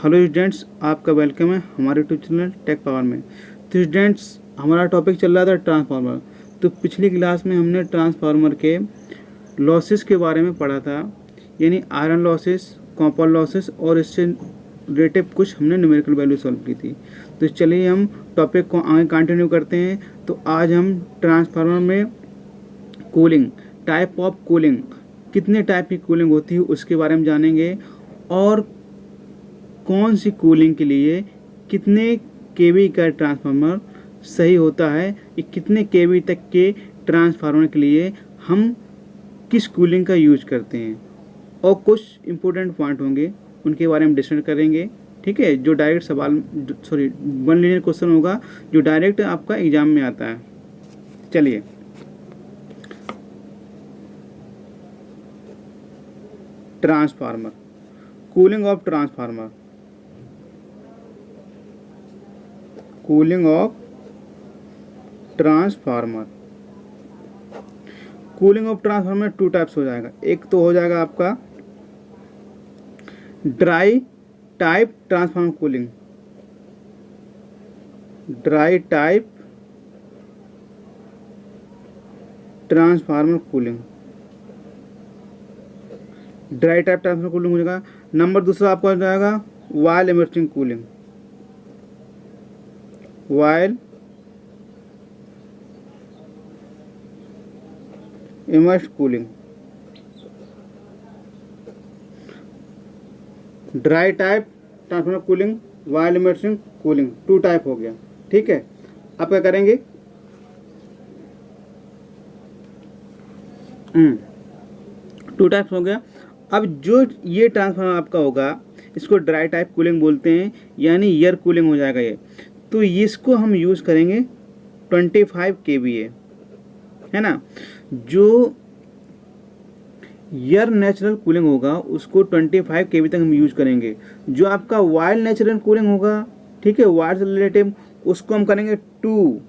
Hello students, आपका welcome है हमारे यूट्यूब चैनल टेक पावर में। तो स्टूडेंट्स, हमारा टॉपिक चल रहा था ट्रांसफार्मर। तो पिछली क्लास में हमने ट्रांसफार्मर के लॉसेस के बारे में पढ़ा था, यानी आयरन लॉसेस, कॉपर लॉसेस और इससे रिलेटेड कुछ हमने न्यूमेरिकल वैल्यू सॉल्व की थी। तो चलिए हम टॉपिक को आगे कंटिन्यू करते हैं। तो आज हम ट्रांसफार्मर में कूलिंग, टाइप ऑफ कूलिंग, कितने टाइप की कूलिंग होती है उसके बारे में जानेंगे, और कौन सी कूलिंग के लिए कितने केवी का ट्रांसफार्मर सही होता है, ये कितने केवी तक के ट्रांसफार्मर के लिए हम किस कूलिंग का यूज करते हैं, और कुछ इम्पोर्टेंट पॉइंट होंगे उनके बारे में डिस्कस करेंगे। ठीक है, जो डायरेक्ट सवाल वन लाइनर क्वेश्चन होगा जो डायरेक्ट आपका एग्जाम में आता है। चलिए, transformer, cooling of transformer, cooling of transformer. Cooling of transformer two types हो जाएगा। एक तो हो जाएगा आपका dry type transformer cooling, dry type transformer cooling, dry type transformer cooling हो जाएगा। नंबर दूसरा आपका हो जाएगा oil immersing cooling, oil immersed cooling. Dry type transformer cooling, oil immersing cooling, two type हो गया। ठीक है, आप क्या करेंगे, टू टाइप्स हो गया। अब जो ये ट्रांसफार्मर आपका होगा इसको ड्राई टाइप कूलिंग बोलते हैं, यानी ईयर कूलिंग हो जाएगा ये। तो इसको हम यूज़ करेंगे 25 kVA, है ना। जो एयर नेचुरल कूलिंग होगा उसको 25 kV तक हम यूज करेंगे। जो आपका वाइल्ड नेचुरल कूलिंग होगा, ठीक है, वायर से रिलेटिव, उसको हम करेंगे 2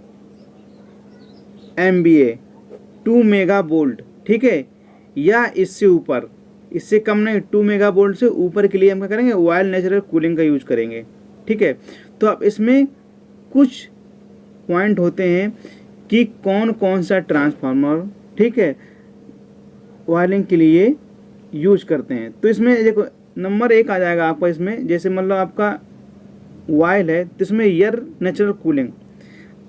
MVA, 2 मेगा वोल्ट, ठीक है, या इससे ऊपर, इससे कम नहीं, 2 मेगा वोल्ट से ऊपर के लिए हम क्या करेंगे, वाइल्ड नेचुरल कूलिंग का यूज करेंगे। ठीक है, तो अब इसमें कुछ पॉइंट होते हैं कि कौन कौन सा ट्रांसफार्मर, ठीक है, वायरिंग के लिए यूज करते हैं। तो इसमें देखो, नंबर 1 आ जाएगा आपका इसमें, जैसे मतलब आपका वायल है तो इसमें एयर नेचुरल कूलिंग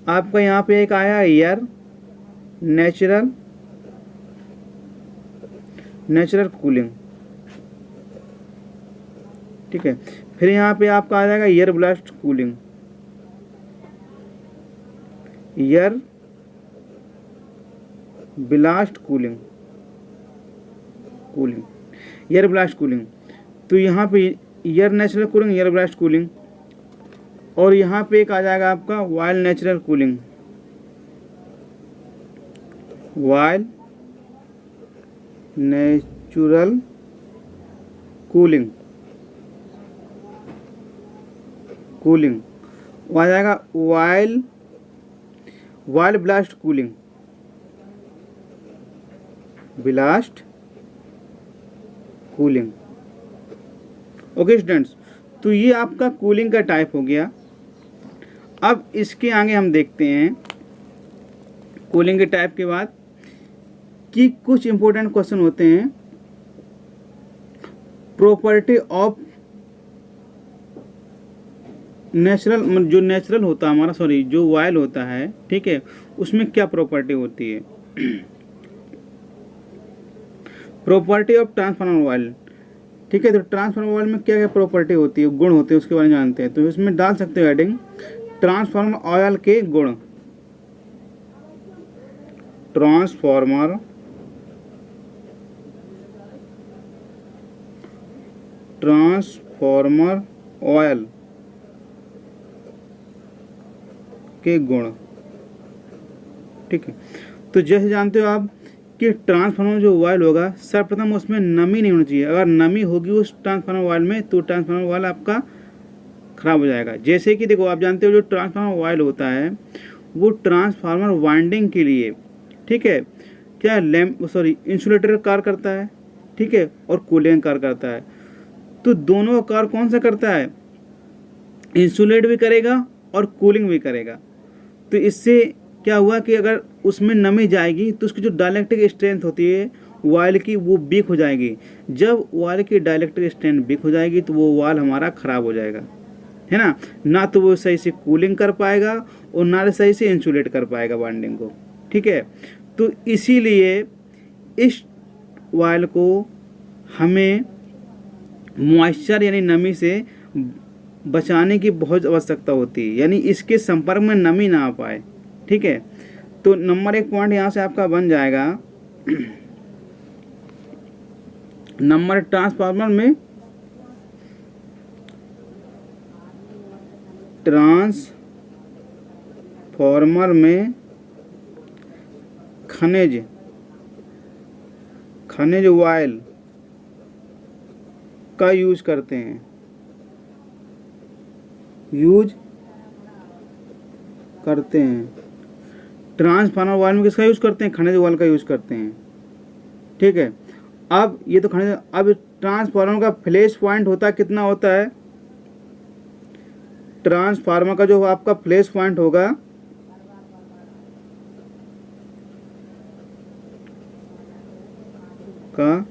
आपका यहाँ पे एक आया, एयर नेचुरल कूलिंग, ठीक है। फिर यहाँ पे आपका आ जाएगा air blast cooling, air blast cooling, air blast cooling. तो यहाँ पे air natural cooling, air blast cooling, और यहाँ पे एक आ जाएगा आपका wild natural cooling, wild natural cooling, वो आ जाएगा wild blast cooling, blast cooling. Okay students, तो ये आपका कूलिंग का टाइप हो गया। अब इसके आगे हम देखते हैं कूलिंग के टाइप के बाद कि कुछ इंपॉर्टेंट क्वेश्चन होते हैं। प्रॉपर्टी ऑफ नेचुरल, जो नेचुरल होता है हमारा, सॉरी, जो वायल होता है, ठीक है, उसमें क्या प्रॉपर्टी होती है। प्रॉपर्टी ऑफ ट्रांसफार्मर ऑयल, ठीक है। तो ट्रांसफार्मर ऑयल में क्या क्या प्रॉपर्टी होती है, गुण होते हैं, उसके बारे में जानते हैं। तो इसमें डाल सकते हो हेडिंग, ट्रांसफार्मर ऑयल के गुण, ट्रांसफार्मर ऑयल के गुण, ठीक है। तो जैसे जानते हो आप कि ट्रांसफार्मर जो ऑयल होगा, सर्वप्रथम उसमें नमी नहीं होनी चाहिए। अगर नमी होगी उस ट्रांसफार्मर ऑयल में तो ट्रांसफार्मर ऑयल आपका खराब हो जाएगा। जैसे कि देखो, आप जानते हो जो ट्रांसफार्मर ऑयल होता है वो ट्रांसफार्मर वाइंडिंग के लिए, ठीक है, क्या इंसुलेटर कार्य करता है, ठीक है, और कूलिंग कार्य करता है। तो दोनों का कार्य कौन सा करता है, इंसुलेट भी करेगा और कूलिंग भी करेगा। तो इससे क्या हुआ कि अगर उसमें नमी जाएगी तो उसकी जो डाइलेक्ट्रिक स्ट्रेंथ होती है वाल की वो वीक हो जाएगी। जब वाल की डाइलेक्ट्रिक स्ट्रेंथ वीक हो जाएगी तो वो वाल हमारा ख़राब हो जाएगा, है ना। ना तो वो सही से कूलिंग कर पाएगा और ना सही से इंसुलेट कर पाएगा बॉन्डिंग को, ठीक है। तो इसीलिए इस वाल को हमें मॉइस्चर यानी नमी से बचाने की बहुत आवश्यकता होती है, यानी इसके संपर्क में नमी ना आ पाए, ठीक है। तो नंबर 1 पॉइंट यहाँ से आपका बन जाएगा नंबर ट्रांसफार्मर में खनिज ऑयल का यूज करते हैं, ट्रांसफार्मर ऑयल में किसका यूज करते हैं? खनिज ऑयल का यूज करते हैं, ठीक है। अब ये तो खनिज, अब ट्रांसफार्मर का फ्लैश पॉइंट होता है, कितना होता है? ट्रांसफार्मर का जो आपका फ्लैश पॉइंट होगा का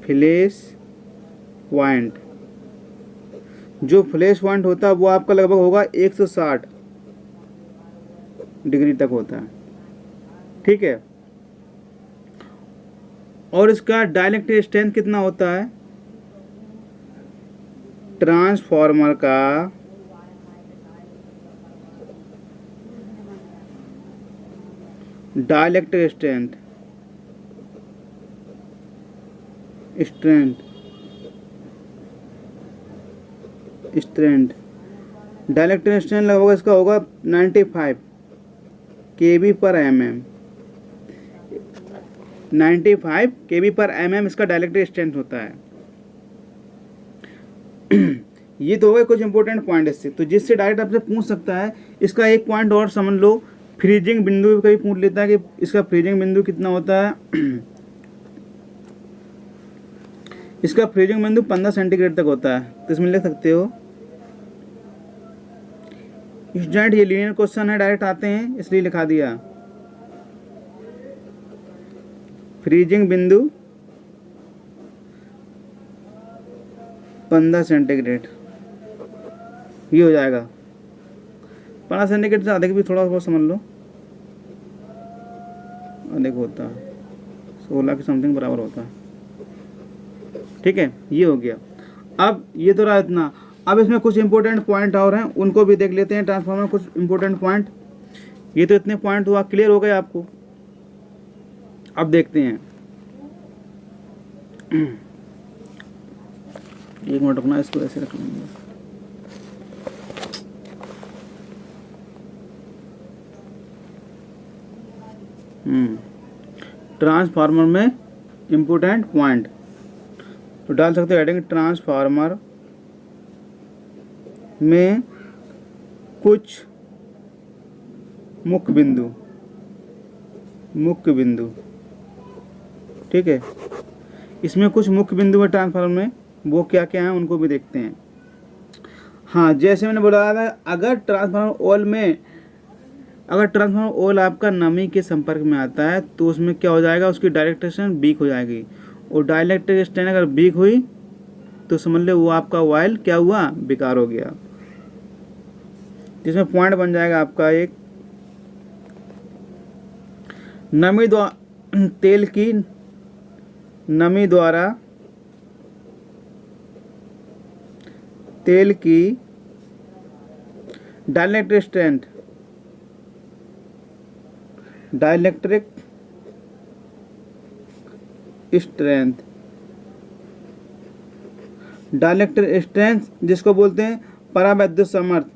फ्लैश पॉइंट, जो फ्लैश पॉइंट होता है वो आपका लगभग होगा 160 डिग्री तक होता है, ठीक है। और इसका डाइलेक्ट्रिक स्ट्रेंथ कितना होता है? ट्रांसफार्मर का डाइलेक्ट्रिक स्ट्रेंथ डाइलेक्ट्रिक स्ट्रेंथ लगभग इसका होगा 95 kV पर mm, 95 kV पर mm इसका डाइलेक्ट्रिक स्ट्रेंथ होता है। ये तो हो गए कुछ इंपॉर्टेंट पॉइंट इससे, तो जिससे डायरेक्ट आपसे पूछ सकता है। इसका एक पॉइंट और समझ लो, फ्रीजिंग बिंदु कभी पूछ लेता है कि इसका फ्रीजिंग बिंदु कितना होता है। इसका फ्रीजिंग बिंदु 15 सेंटीग्रेड तक होता है, तो इसमें लिख सकते हो स्टूडेंट, ये लीनियर क्वेश्चन है, डायरेक्ट आते हैं इसलिए लिखा दिया। फ्रीजिंग बिंदु 15 सेंटीग्रेड, ये हो जाएगा। 15 सेंटीग्रेड से अधिक भी थोड़ा बहुत समझ लो, अधिक होता है 16 के समथिंग बराबर होता है, ठीक है। ये हो गया। अब ये तो रहा इतना। अब इसमें कुछ इंपॉर्टेंट पॉइंट और हैं, उनको भी देख लेते हैं। ट्रांसफार्मर कुछ इंपॉर्टेंट पॉइंट, ये तो इतने पॉइंट हुआ, क्लियर हो गए आपको। अब देखते हैं, एक मिनट रुकना, इसको ऐसे रख लेंगे। ट्रांसफार्मर में इंपॉर्टेंट पॉइंट तो डाल सकते हो हेडिंग, ट्रांसफार्मर में कुछ मुख्य बिंदु, ठीक है। इसमें कुछ मुख्य बिंदु है ट्रांसफार्मर में, वो क्या क्या हैं उनको भी देखते हैं। हाँ, जैसे मैंने बताया था, अगर ट्रांसफार्मर ऑयल आपका नमी के संपर्क में आता है तो उसमें क्या हो जाएगा, उसकी डाइलेक्ट्रिक स्ट्रेंथ वीक हो जाएगी। और डाइलेक्ट्रिक स्ट्रेंथ अगर वीक हुई तो समझ लो वो आपका ऑयल क्या हुआ, बेकार हो गया। जिसमें पॉइंट बन जाएगा आपका एक, तेल की नमी द्वारा तेल की डाइलेक्ट्रिक स्ट्रेंथ जिसको बोलते हैं परावैद्युत सामर्थ्य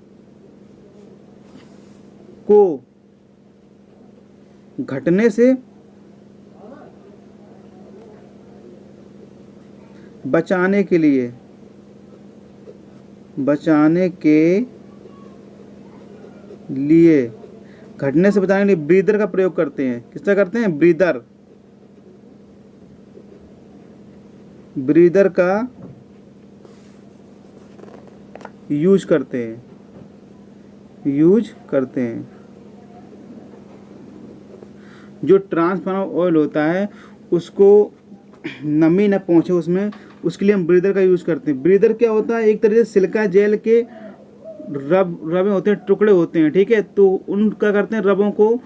को घटने से बचाने के लिए घटने से बचाने के लिए ब्रीदर का प्रयोग करते हैं। किसका करते हैं? ब्रीदर का यूज करते हैं, यूज करते हैं। जो ट्रांसफार्मर ऑयल होता है उसको नमी न पहुंचे उसमें, उसके लिए हम ब्रीदर का यूज करते हैं। ब्रीदर क्या होता है, एक तरह से सिलिका जेल के रबे होते हैं, टुकड़े होते हैं, ठीक है। तो उनका करते हैं रबों को,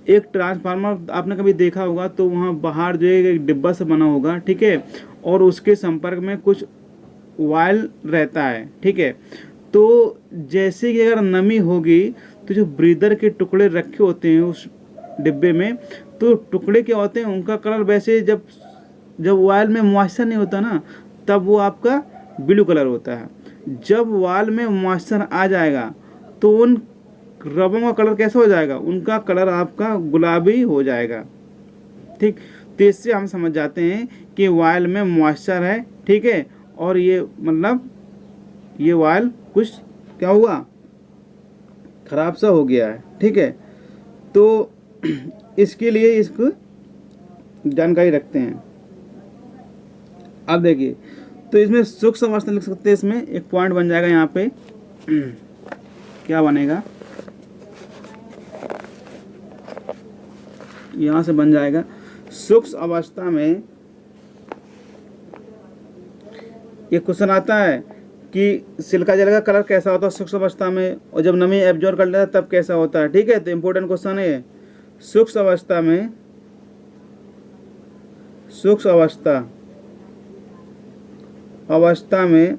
एक ट्रांसफार्मर आपने कभी देखा होगा तो वहाँ बाहर जो है एक डिब्बा से बना होगा, ठीक है, और उसके संपर्क में कुछ वायल रहता है, ठीक है। तो जैसे कि अगर नमी होगी तो जो ब्रीदर के टुकड़े रखे होते हैं उस डिब्बे में, तो टुकड़े क्या होते हैं उनका कलर वैसे जब वायल में मॉइस्चर नहीं होता ना तब वो आपका ब्लू कलर होता है। जब वाल में मॉइस्चर आ जाएगा तो उन रबों का कलर कैसा हो जाएगा, उनका कलर आपका गुलाबी हो जाएगा, ठीक। तो इससे हम समझ जाते हैं कि वायल में मॉइस्चर है, ठीक है, और ये मतलब ये वायल कुछ क्या हुआ, खराब सा हो गया है, ठीक है। तो इसके लिए इसको जानकारी रखते हैं। अब देखिए, तो इसमें सूक्ष्म अवस्था लिख सकते हैं, इसमें एक पॉइंट बन जाएगा यहाँ पे क्या बनेगा, यहाँ से बन जाएगा सूक्ष्म अवस्था में। ये क्वेश्चन आता है कि सिलिका जेल का कलर कैसा होता है सूक्ष्म अवस्था में, और जब नमी एब्जॉर्ब कर लेता है तब कैसा होता है, ठीक है। तो इम्पोर्टेंट क्वेश्चन है सूक्ष्म अवस्था में, सूक्ष्म अवस्था में,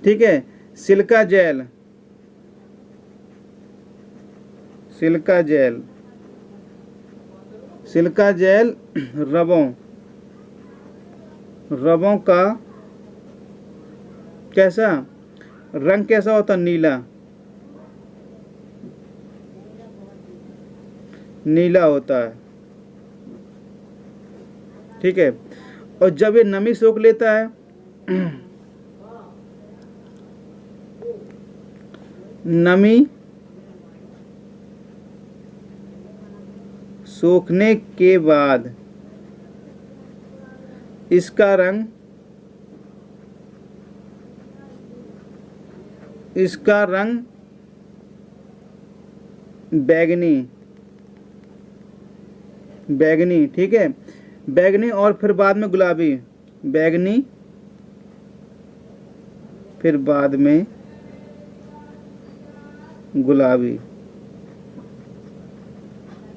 ठीक है, सिलिका जेल रबों का कैसा रंग कैसा होता, नीला होता है, ठीक है। और जब ये नमी सोख लेता है नमी सोखने के बाद इसका रंग बैगनी, ठीक है, बैगनी, और फिर बाद में गुलाबी, बैगनी, फिर बाद में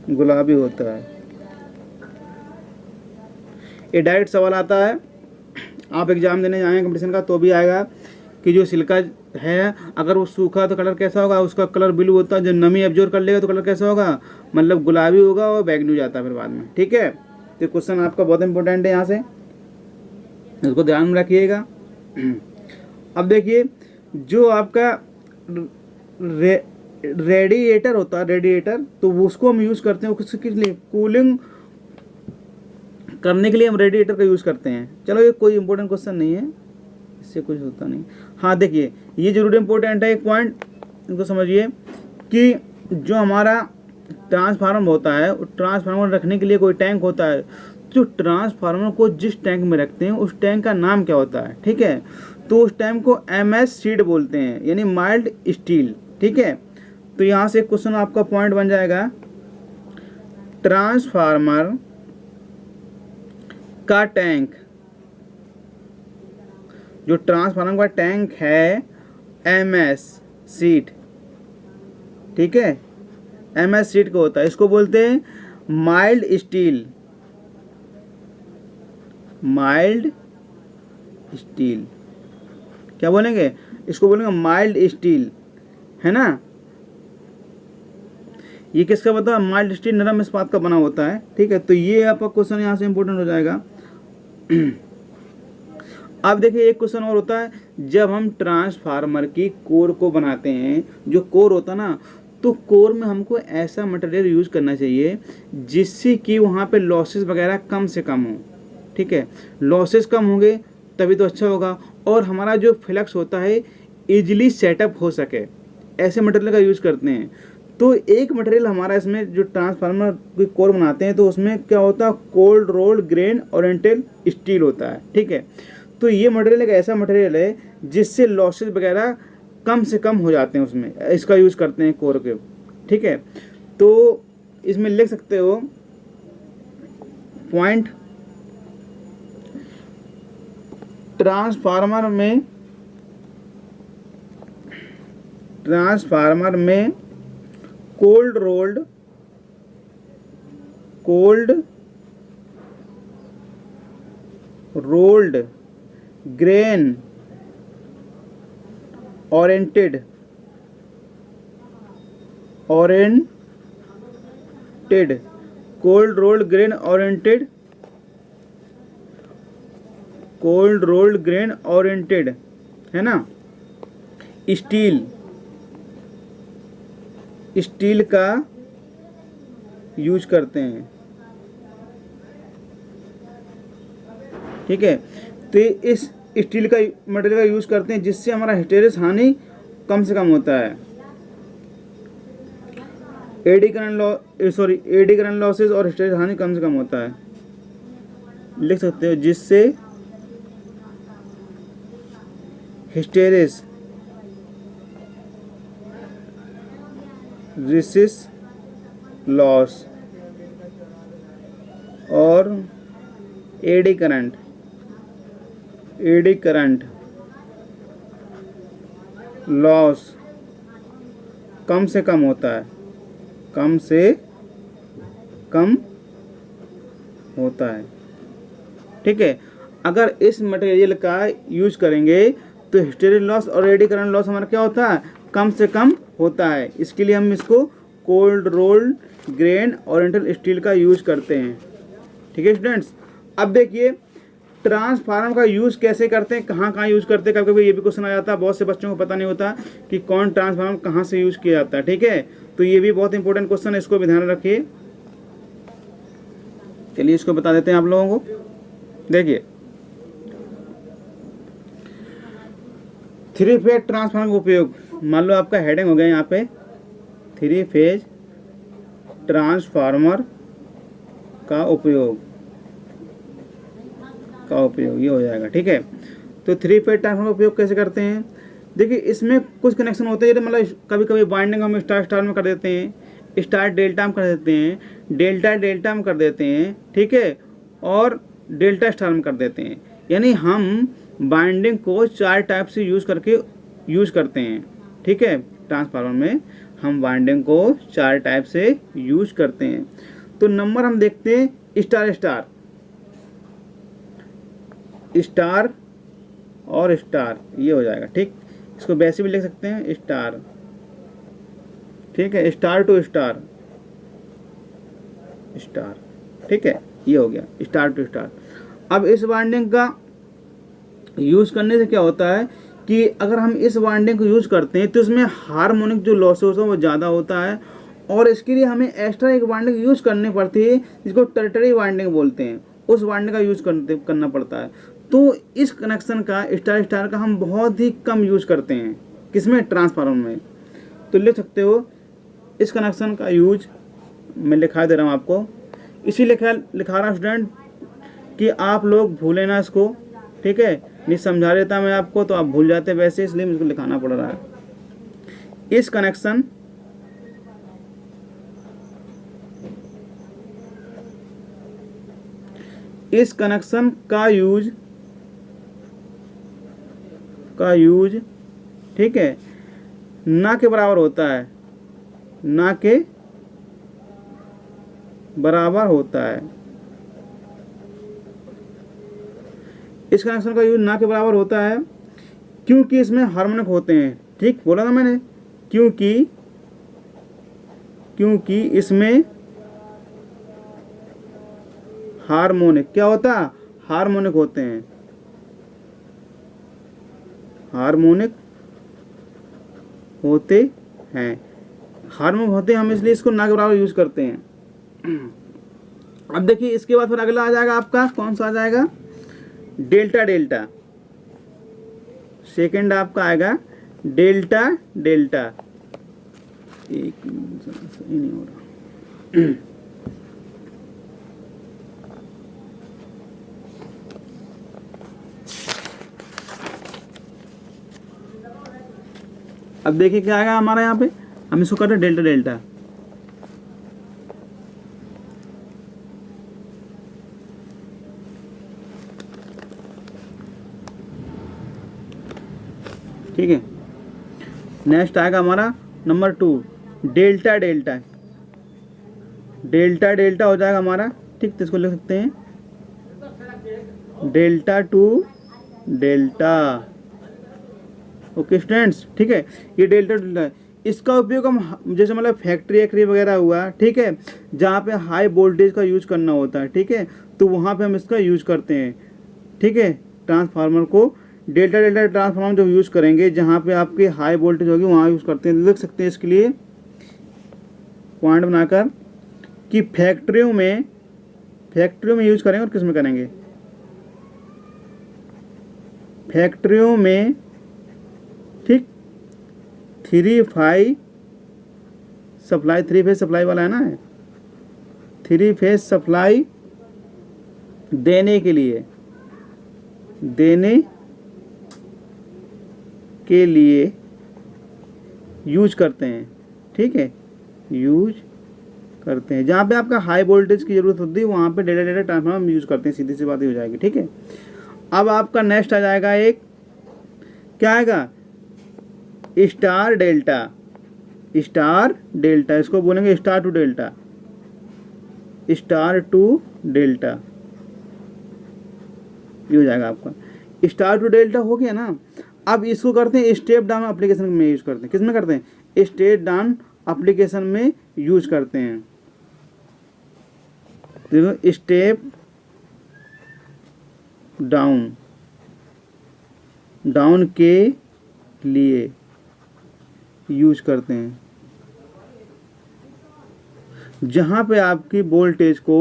गुलाबी होता है। ये डायरेक्ट सवाल आता है, आप एग्जाम देने जाएंगे कंपटीशन का तो भी आएगा कि जो सिलिका है अगर वो सूखा तो कलर कैसा होगा, उसका कलर ब्लू होता है, जो नमी एब्जॉर्ब कर लेगा तो कलर कैसा होगा, मतलब गुलाबी होगा और बैगनी हो जाता है फिर बाद में, ठीक है। तो क्वेश्चन आपका बहुत इंपॉर्टेंट है, यहाँ से इसको ध्यान में रखिएगा। अब देखिए, जो आपका रेडिएटर होता है, रेडिएटर, तो उसको हम यूज़ करते हैं किस लिए, कूलिंग करने के लिए हम रेडिएटर का यूज़ करते हैं। चलो ये कोई इंपॉर्टेंट क्वेश्चन नहीं है, इससे कुछ होता नहीं। हाँ देखिए, ये जरूर इंपॉर्टेंट है, एक पॉइंट इनको समझिए कि जो हमारा ट्रांसफार्मर होता है, ट्रांसफार्मर रखने के लिए कोई टैंक होता है, जो ट्रांसफार्मर को जिस टैंक में रखते हैं उस टैंक का नाम क्या होता है, ठीक है। तो उस टैंक को MS शीट बोलते हैं, यानी माइल्ड स्टील, ठीक है। तो यहाँ से क्वेश्चन आपका पॉइंट बन जाएगा, ट्रांसफार्मर का टैंक, जो ट्रांसफार्मर का टैंक है MS शीट, ठीक है, MS शीट को होता है, इसको बोलते हैं माइल्ड स्टील, क्या बोलेंगे, इसको बोलेंगे माइल्ड स्टील, है ना। ये किसका बता, माइल्ड स्टील नरम इस्पात का बना होता है, ठीक है। तो ये आपका क्वेश्चन यहाँ से इंपॉर्टेंट हो जाएगा। अब देखिए, एक क्वेश्चन और होता है, जब हम ट्रांसफार्मर की कोर को बनाते हैं, जो कोर होता है ना, तो कोर में हमको ऐसा मटेरियल यूज करना चाहिए जिससे कि वहाँ पे लॉसेस वगैरह कम से कम हो, ठीक है। लॉसेस कम होंगे तभी तो अच्छा होगा, और हमारा जो फ्लक्स होता है इजीली सेटअप हो सके, ऐसे मटेरियल का यूज करते हैं। तो एक मटेरियल हमारा इसमें जो ट्रांसफार्मर की कोर बनाते हैं तो उसमें क्या होता है, cold rolled grain oriented steel होता है, ठीक है। तो ये मटेरियल एक ऐसा मटेरियल है जिससे लॉसेस वगैरह कम से कम हो जाते हैं, उसमें इसका यूज़ करते हैं कोर के। ठीक है, तो इसमें लिख सकते हो पॉइंट, ट्रांसफार्मर में cold rolled grain oriented cold rolled grain oriented है ना, स्टील का यूज करते हैं। ठीक है, तो इस स्टील का मटेरियल का यूज करते हैं जिससे हमारा हिस्टेरिस हानि कम से कम होता है। एडी करंट लॉसेस और हिस्टेरिस हानि कम से कम होता है, लिख सकते हो, जिससे हिस्टेरिस लॉस और एडी करंट लॉस कम से कम होता है, ठीक है। अगर इस मटेरियल का यूज करेंगे तो हिस्टेरिस लॉस और एडी करंट लॉस हमारा क्या होता है, कम से कम होता है। इसके लिए हम इसको cold rolled grain oriental steel का यूज करते हैं। ठीक है स्टूडेंट्स, अब देखिए ट्रांसफार्मर का यूज़ कैसे करते हैं, कहाँ यूज़ करते हैं। कभी कभी ये भी क्वेश्चन आ जाता है, बहुत से बच्चों को पता नहीं होता कि कौन ट्रांसफार्मर कहाँ से यूज़ किया जाता है। ठीक है, तो ये भी बहुत इंपॉर्टेंट क्वेश्चन है, इसको भी ध्यान रखिए। चलिए इसको बता देते हैं आप लोगों को। देखिए 3 फेज ट्रांसफार्मर का उपयोग, मान लो आपका हेडिंग हो गया यहाँ पे 3 फेज ट्रांसफार्मर का उपयोग ये हो जाएगा। ठीक है, तो 3 फेज ट्रांसफार्मर का उपयोग कैसे करते हैं। देखिए इसमें कुछ कनेक्शन होते हैं, मतलब कभी कभी बाइंडिंग हम स्टार में कर देते हैं, स्टार डेल्टा में कर देते हैं, डेल्टा में कर देते हैं। ठीक है, और डेल्टा स्टार में कर देते हैं। यानी हम बाइंडिंग को 4 टाइप से यूज़ करते हैं। ठीक है, ट्रांसफार्मर में हम बाइंडिंग को 4 टाइप से यूज़ करते हैं। तो नंबर हम देखते हैं स्टार और स्टार, ये हो जाएगा। ठीक, इसको वैसे भी लिख सकते हैं स्टार। ठीक है, स्टार टू स्टार। ठीक है, ये हो गया स्टार टू स्टार। अब इस वाइंडिंग का यूज़ करने से क्या होता है कि अगर हम इस वाइंडिंग को यूज़ करते हैं तो इसमें हार्मोनिक जो लॉसेस होता है वो ज़्यादा होता है, और इसके लिए हमें एक्स्ट्रा एक वाइंडिंग यूज़ करनी पड़ती है जिसको टर्टरी वाइंडिंग बोलते हैं। उस वाइंडिंग का यूज़ करना पड़ता है। तो इस कनेक्शन का स्टार का हम बहुत ही कम यूज़ करते हैं, किसमें, ट्रांसफार्मर में। तो लिख सकते हो इस कनेक्शन का यूज मैं लिखा दे रहा हूँ आपको, इसीलिए लिखा रहा हूँ स्टूडेंट कि आप लोग भूलें ना इसको। ठीक है, नहीं समझा देता मैं आपको तो आप भूल जाते वैसे, इसलिए मुझको लिखाना पड़ रहा है। इस कनेक्शन का यूज ठीक है ना के बराबर होता है, इस कनेक्शन का यूज ना के बराबर होता है क्योंकि इसमें हार्मोनिक होते हैं। ठीक बोला ना मैंने, क्योंकि इसमें हार्मोनिक क्या होता है, हार्मोनिक होते हैं, हार्मोनिक होते हैं हम इसलिए इसको ना के बराबर यूज करते हैं। अब देखिए इसके बाद फिर अगला आ जाएगा आपका, कौन सा आ जाएगा, डेल्टा। सेकंड आपका आएगा डेल्टा। एक मिनट, सही नहीं हो रहा। अब देखिए क्या आएगा हमारा यहाँ पे, हम इसको करते हैं डेल्टा डेल्टा। ठीक है, नेक्स्ट आएगा हमारा number 2 delta delta. Delta delta हो जाएगा हमारा, ठीक, तो इसको लिख सकते हैं delta two delta. Okay students, ठीक है, ये डेल्टा डेल्टा इसका उपयोग हम जैसे मतलब फैक्ट्री एक्ट्री वगैरह हुआ, ठीक है, जहाँ पे हाई वोल्टेज का यूज करना होता है, ठीक है, तो वहाँ पे हम इसका यूज करते हैं। ठीक है, ट्रांसफार्मर को डेल्टा डेल्टा ट्रांसफार्मर जो यूज़ करेंगे जहाँ पे आपकी हाई वोल्टेज होगी वहाँ यूज़ करते हैं। देख सकते हैं इसके लिए पॉइंट बनाकर कि फैक्ट्रियों में यूज़ करेंगे और किस में करेंगे, फैक्ट्रियों में, ठीक, 3 फेज सप्लाई वाला है ना, 3 फेज सप्लाई देने के लिए यूज करते हैं। ठीक है, यूज करते हैं जहाँ पे आपका हाई वोल्टेज की ज़रूरत होती है वहाँ पे डेल्टा डेल्टा ट्रांसफार्मर हम यूज़ करते हैं, सीधी सी बात ही हो जाएगी। ठीक है, अब आपका नेक्स्ट आ जाएगा एक, क्या आएगा, स्टार डेल्टा। स्टार डेल्टा इसको बोलेंगे star to delta, star to delta ये हो जाएगा आपका। स्टार टू डेल्टा हो गया ना। अब इसको करते हैं स्टेप डाउन एप्लीकेशन में यूज करते हैं। किस में करते हैं, स्टेप डाउन एप्लीकेशन में यूज करते हैं। देखो स्टेप डाउन के लिए यूज करते हैं जहाँ पे आपकी वोल्टेज को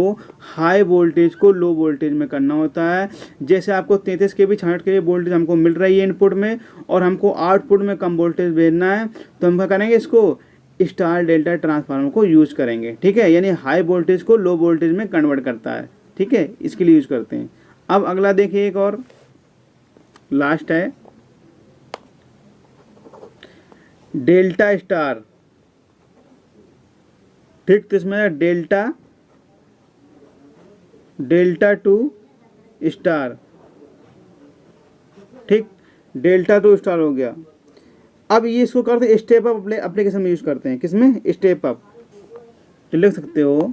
हाई वोल्टेज को लो वोल्टेज में करना होता है। जैसे आपको 33 kV 66 kV वोल्टेज हमको मिल रही है इनपुट में और हमको आउटपुट में कम वोल्टेज भेजना है, तो हम क्या करेंगे, इसको स्टार डेल्टा ट्रांसफार्मर को यूज करेंगे। ठीक है, यानी हाई वोल्टेज को लो वोल्टेज में कन्वर्ट करता है। ठीक है, इसके लिए यूज करते हैं। अब अगला देखिए, एक और लास्ट है डेल्टा स्टार। ठीक, तो इसमें डेल्टा टू स्टार। ठीक, डेल्टा टू स्टार हो गया। अब ये इसको करते स्टेप अप एप्लीकेशन में यूज करते हैं। किसमें, स्टेप अप, तो लिख सकते हो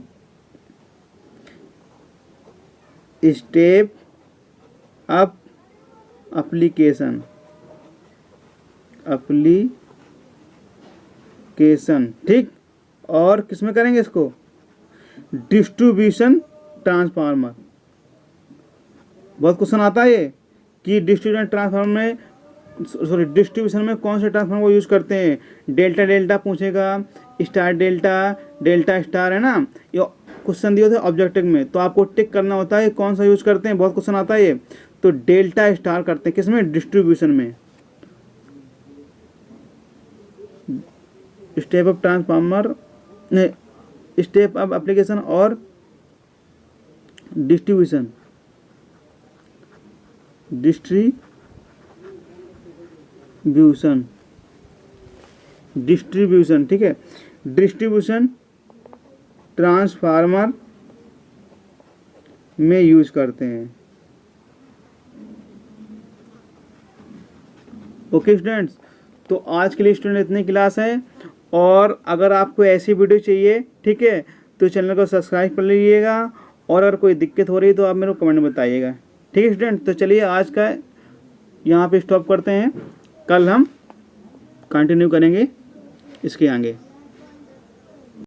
स्टेप अप एप्लीकेशन। ठीक, और किसमें करेंगे इसको, डिस्ट्रीब्यूशन ट्रांसफार्मर। बहुत क्वेश्चन आता है ये कि डिस्ट्रीब्यूशन में कौन से ट्रांसफार्मर को यूज करते हैं। डेल्टा डेल्टा पूछेगा, स्टार डेल्टा, डेल्टा स्टार, है ना, ये क्वेश्चन दिए थे ऑब्जेक्टिव में, तो आपको टिक करना होता है कौन सा यूज करते हैं। बहुत क्वेश्चन आता है ये, तो डेल्टा स्टार करते हैं किसमें, डिस्ट्रीब्यूशन में। Step up transformer, step up application और डिस्ट्रीब्यूशन। ठीक है, डिस्ट्रीब्यूशन ट्रांसफार्मर में यूज करते हैं। ओके स्टूडेंट्स, तो आज के लिए स्टूडेंट इतनी क्लास है, और अगर आपको ऐसी वीडियो चाहिए, ठीक है, तो चैनल को सब्सक्राइब कर लीजिएगा, और अगर कोई दिक्कत हो रही है तो आप मेरे को कमेंट में बताइएगा। ठीक है स्टूडेंट, तो चलिए आज का यहाँ पे स्टॉप करते हैं, कल हम कंटिन्यू करेंगे इसके आगे।